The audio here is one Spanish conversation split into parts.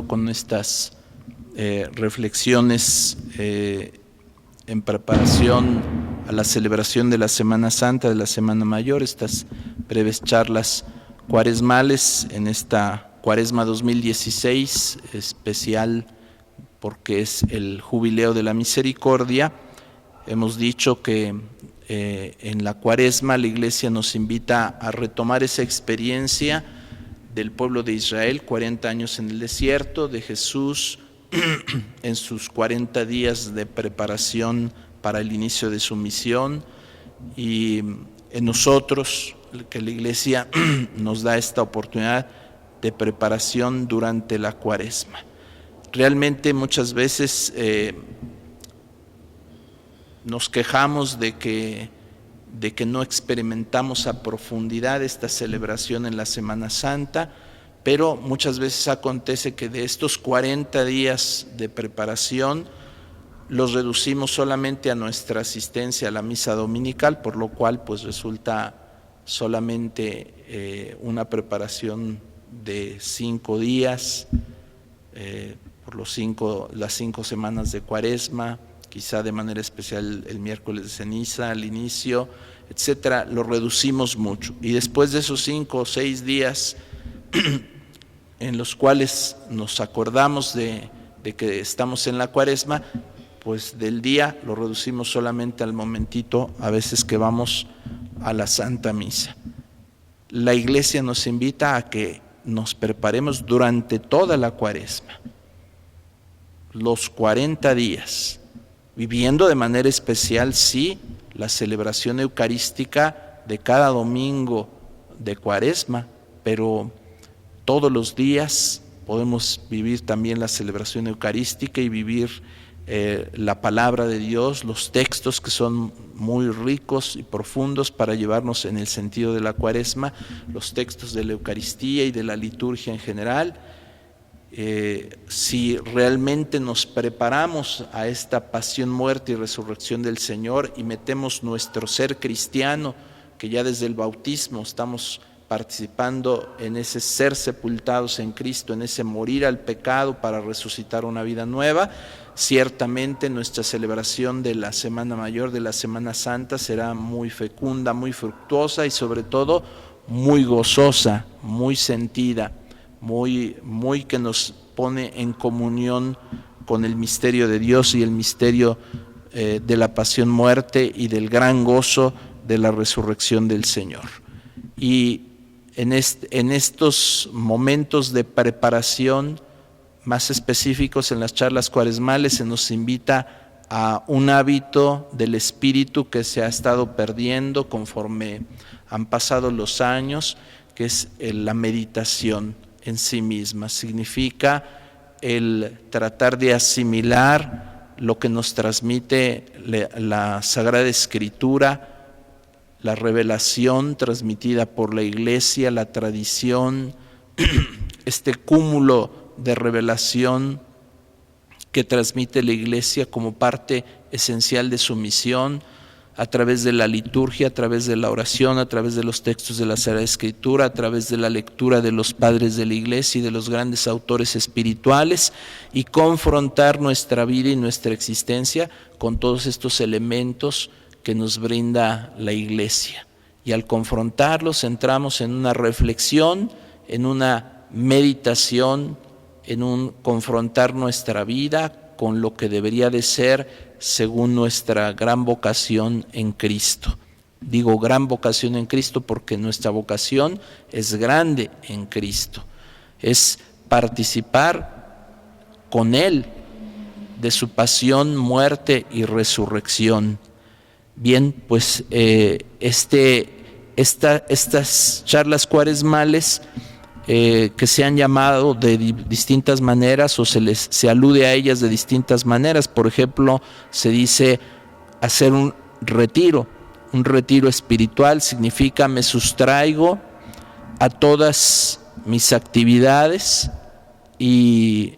siguiendo con estas reflexiones en preparación a la celebración de la Semana Santa, de la Semana Mayor, estas breves charlas cuaresmales en esta Cuaresma 2016, especial porque es el Jubileo de la Misericordia. Hemos dicho que en la Cuaresma la Iglesia nos invita a retomar esa experiencia del pueblo de Israel, 40 años en el desierto, de Jesús en sus 40 días de preparación para el inicio de su misión, y en nosotros, que la Iglesia nos da esta oportunidad de preparación durante la Cuaresma. Realmente muchas veces nos quejamos de que no experimentamos a profundidad esta celebración en la Semana Santa, pero muchas veces acontece que de estos 40 días de preparación los reducimos solamente a nuestra asistencia a la misa dominical, por lo cual pues resulta solamente una preparación de 5 días, por las 5 semanas de Cuaresma, quizá de manera especial el miércoles de ceniza, al inicio, etcétera. Lo reducimos mucho, y después de esos 5 o 6 días en los cuales nos acordamos de que estamos en la Cuaresma, pues del día lo reducimos solamente al momentito, a veces que vamos a la Santa Misa. La Iglesia nos invita a que nos preparemos durante toda la Cuaresma, los 40 días, viviendo de manera especial, sí, la celebración eucarística de cada domingo de Cuaresma, pero todos los días podemos vivir también la celebración eucarística y vivir la palabra de Dios, los textos que son muy ricos y profundos para llevarnos en el sentido de la Cuaresma, los textos de la Eucaristía y de la liturgia en general. Si realmente nos preparamos a esta pasión, muerte y resurrección del Señor y metemos nuestro ser cristiano, que ya desde el bautismo estamos participando en ese ser sepultados en Cristo, en ese morir al pecado para resucitar una vida nueva, ciertamente nuestra celebración de la Semana Mayor, de la Semana Santa, será muy fecunda, muy fructuosa y sobre todo muy gozosa, muy sentida, muy que nos pone en comunión con el misterio de Dios y el misterio de la pasión, muerte y del gran gozo de la resurrección del Señor. Y en estos momentos de preparación más específicos, en las charlas cuaresmales, se nos invita a un hábito del espíritu que se ha estado perdiendo conforme han pasado los años, que es la meditación en sí misma. Significa el tratar de asimilar lo que nos transmite la Sagrada Escritura, la revelación transmitida por la Iglesia, la tradición, este cúmulo de revelación que transmite la Iglesia como parte esencial de su misión, a través de la liturgia, a través de la oración, a través de los textos de la Sagrada Escritura, a través de la lectura de los padres de la Iglesia y de los grandes autores espirituales, y confrontar nuestra vida y nuestra existencia con todos estos elementos que nos brinda la Iglesia. Y al confrontarlos entramos en una reflexión, en una meditación, en un confrontar nuestra vida con lo que debería de ser según nuestra gran vocación en Cristo. Digo gran vocación en Cristo porque nuestra vocación es grande en Cristo. Es participar con Él de su pasión, muerte y resurrección. Bien, pues estas charlas cuaresmales que se han llamado de distintas maneras o se alude a ellas de distintas maneras. Por ejemplo, se dice hacer un retiro espiritual, significa me sustraigo a todas mis actividades y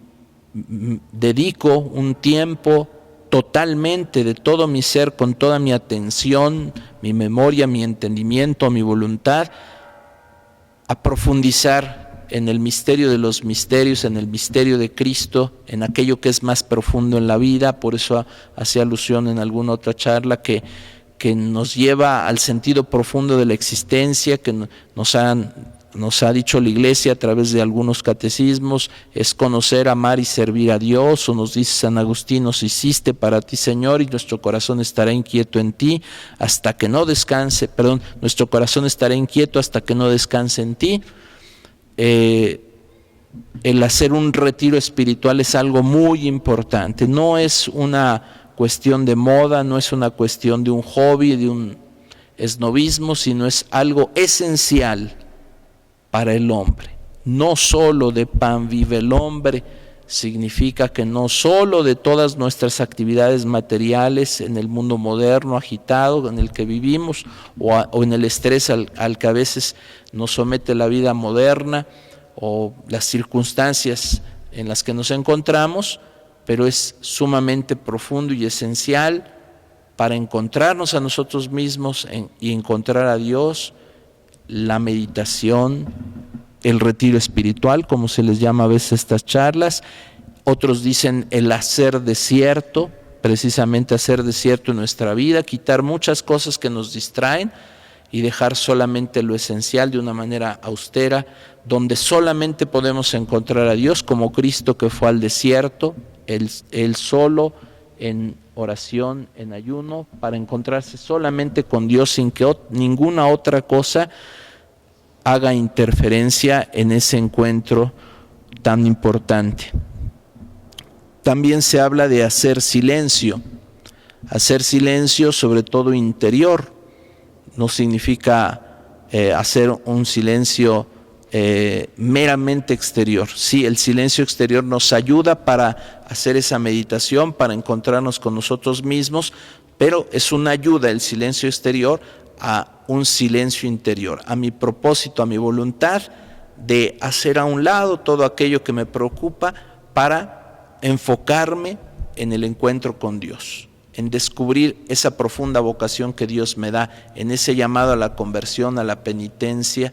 dedico un tiempo totalmente de todo mi ser, con toda mi atención, mi memoria, mi entendimiento, mi voluntad, a profundizar en el misterio de los misterios, en el misterio de Cristo, en aquello que es más profundo en la vida. Por eso hacía alusión en alguna otra charla que nos lleva al sentido profundo de la existencia, que nos ha dicho la Iglesia a través de algunos catecismos, es conocer, amar y servir a Dios. O nos dice San Agustín: nos hiciste para ti, Señor, y nuestro corazón estará inquieto en ti hasta que no descanse, nuestro corazón estará inquieto hasta que no descanse en ti. El hacer un retiro espiritual es algo muy importante, no es una cuestión de moda, no es una cuestión de un hobby, de un esnovismo, sino es algo esencial para el hombre. No solo de pan vive el hombre, significa que no solo de todas nuestras actividades materiales en el mundo moderno, agitado, en el que vivimos, o en el estrés al que a veces nos somete la vida moderna o las circunstancias en las que nos encontramos, pero es sumamente profundo y esencial para encontrarnos a nosotros mismos y encontrar a Dios, la meditación, el retiro espiritual, como se les llama a veces estas charlas. Otros dicen el hacer desierto, precisamente hacer desierto en nuestra vida, quitar muchas cosas que nos distraen y dejar solamente lo esencial de una manera austera, donde solamente podemos encontrar a Dios, como Cristo que fue al desierto, él solo, en oración, en ayuno, para encontrarse solamente con Dios sin que ninguna otra cosa haga interferencia en ese encuentro tan importante. También se habla de hacer silencio sobre todo interior. No significa hacer un silencio meramente exterior. Sí, el silencio exterior nos ayuda para hacer esa meditación, para encontrarnos con nosotros mismos, pero es una ayuda el silencio exterior a un silencio interior, a mi propósito, a mi voluntad de hacer a un lado todo aquello que me preocupa para enfocarme en el encuentro con Dios, en descubrir esa profunda vocación que Dios me da, en ese llamado a la conversión, a la penitencia,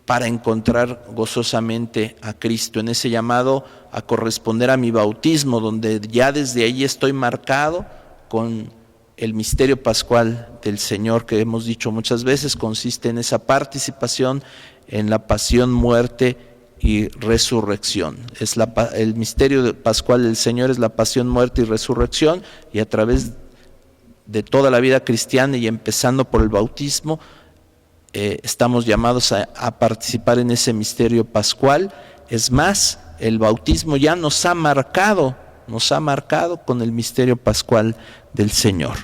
para encontrar gozosamente a Cristo, en ese llamado a corresponder a mi bautismo, donde ya desde ahí estoy marcado con el misterio pascual del Señor, que hemos dicho muchas veces, consiste en esa participación en la pasión, muerte y resurrección. El misterio pascual del Señor es la pasión, muerte y resurrección, y a través de toda la vida cristiana y empezando por el bautismo, estamos llamados a participar en ese misterio pascual. Es más, el bautismo ya nos ha marcado con el misterio pascual del Señor.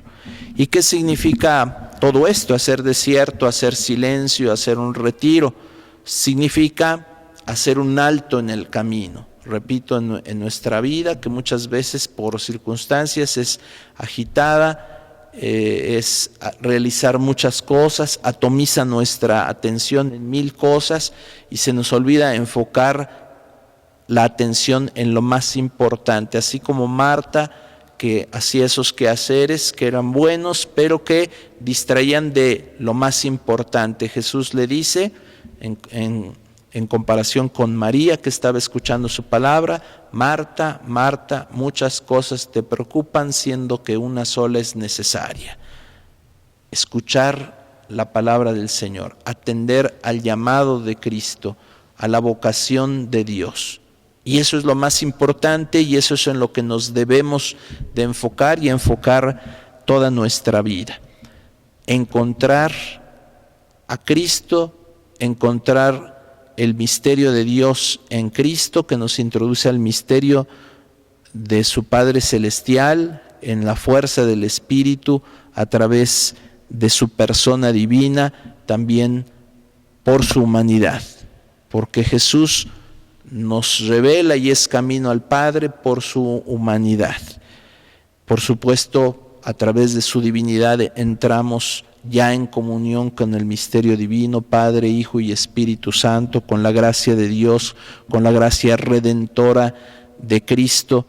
¿Y qué significa todo esto? Hacer desierto, hacer silencio, hacer un retiro. Significa hacer un alto en el camino. Repito, en nuestra vida, que muchas veces por circunstancias es agitada, es realizar muchas cosas, atomiza nuestra atención en mil cosas y se nos olvida enfocar la atención en lo más importante, así como Marta, que hacía esos quehaceres que eran buenos, pero que distraían de lo más importante. Jesús le dice, en comparación con María, que estaba escuchando su palabra: Marta, Marta, muchas cosas te preocupan, siendo que una sola es necesaria. Escuchar la palabra del Señor, atender al llamado de Cristo, a la vocación de Dios. Y eso es lo más importante, y eso es en lo que nos debemos de enfocar y enfocar toda nuestra vida. Encontrar a Cristo, encontrar el misterio de Dios en Cristo, que nos introduce al misterio de su Padre Celestial, en la fuerza del Espíritu, a través de su persona divina, también por su humanidad, porque Jesús nos revela y es camino al Padre por su humanidad. Por supuesto, a través de su divinidad entramos ya en comunión con el misterio divino, Padre, Hijo y Espíritu Santo, con la gracia de Dios, con la gracia redentora de Cristo.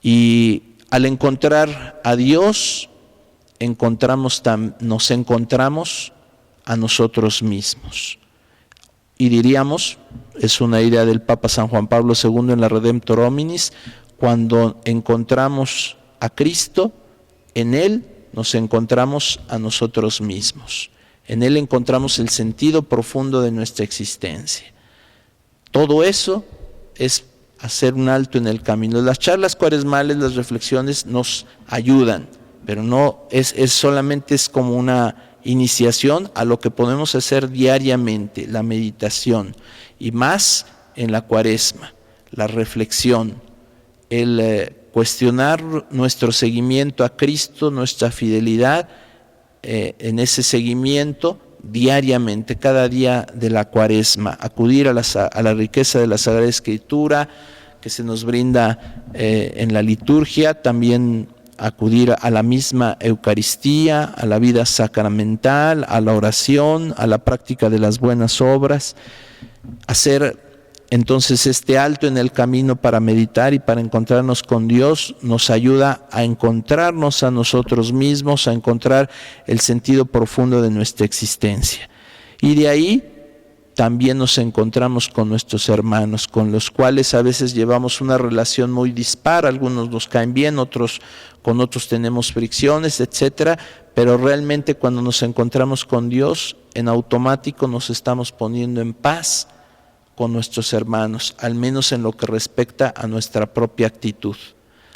Y al encontrar a Dios, nos encontramos a nosotros mismos. Y diríamos, es una idea del Papa San Juan Pablo II en la Redemptor Hominis, cuando encontramos a Cristo, en Él nos encontramos a nosotros mismos. En Él encontramos el sentido profundo de nuestra existencia. Todo eso es hacer un alto en el camino. Las charlas cuaresmales, las reflexiones nos ayudan, pero no es solamente es como una iniciación a lo que podemos hacer diariamente, la meditación, y más en la Cuaresma, la reflexión, el cuestionar nuestro seguimiento a Cristo, nuestra fidelidad en ese seguimiento diariamente, cada día de la Cuaresma, acudir a la riqueza de la Sagrada Escritura que se nos brinda en la liturgia, también acudir a la misma Eucaristía, a la vida sacramental, a la oración, a la práctica de las buenas obras, hacer entonces este alto en el camino para meditar y para encontrarnos con Dios nos ayuda a encontrarnos a nosotros mismos, a encontrar el sentido profundo de nuestra existencia. Y de ahí también nos encontramos con nuestros hermanos, con los cuales a veces llevamos una relación muy dispar, algunos nos caen bien, con otros tenemos fricciones, etcétera, pero realmente cuando nos encontramos con Dios, en automático nos estamos poniendo en paz con nuestros hermanos, al menos en lo que respecta a nuestra propia actitud.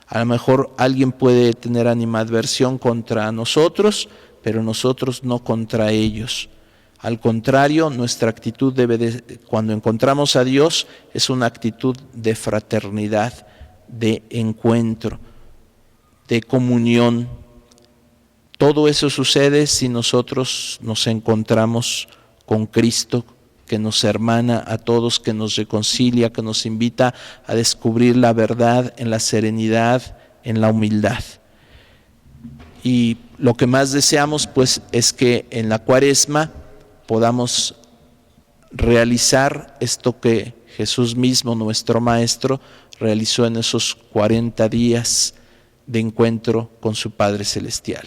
A lo mejor alguien puede tener animadversión contra nosotros, pero nosotros no contra ellos. Al contrario, nuestra actitud cuando encontramos a Dios, es una actitud de fraternidad, de encuentro, de comunión. Todo eso sucede si nosotros nos encontramos con Cristo, que nos hermana a todos, que nos reconcilia, que nos invita a descubrir la verdad en la serenidad, en la humildad. Y lo que más deseamos, pues, es que en la Cuaresma podamos realizar esto que Jesús mismo, nuestro Maestro, realizó en esos 40 días de encuentro con su Padre Celestial.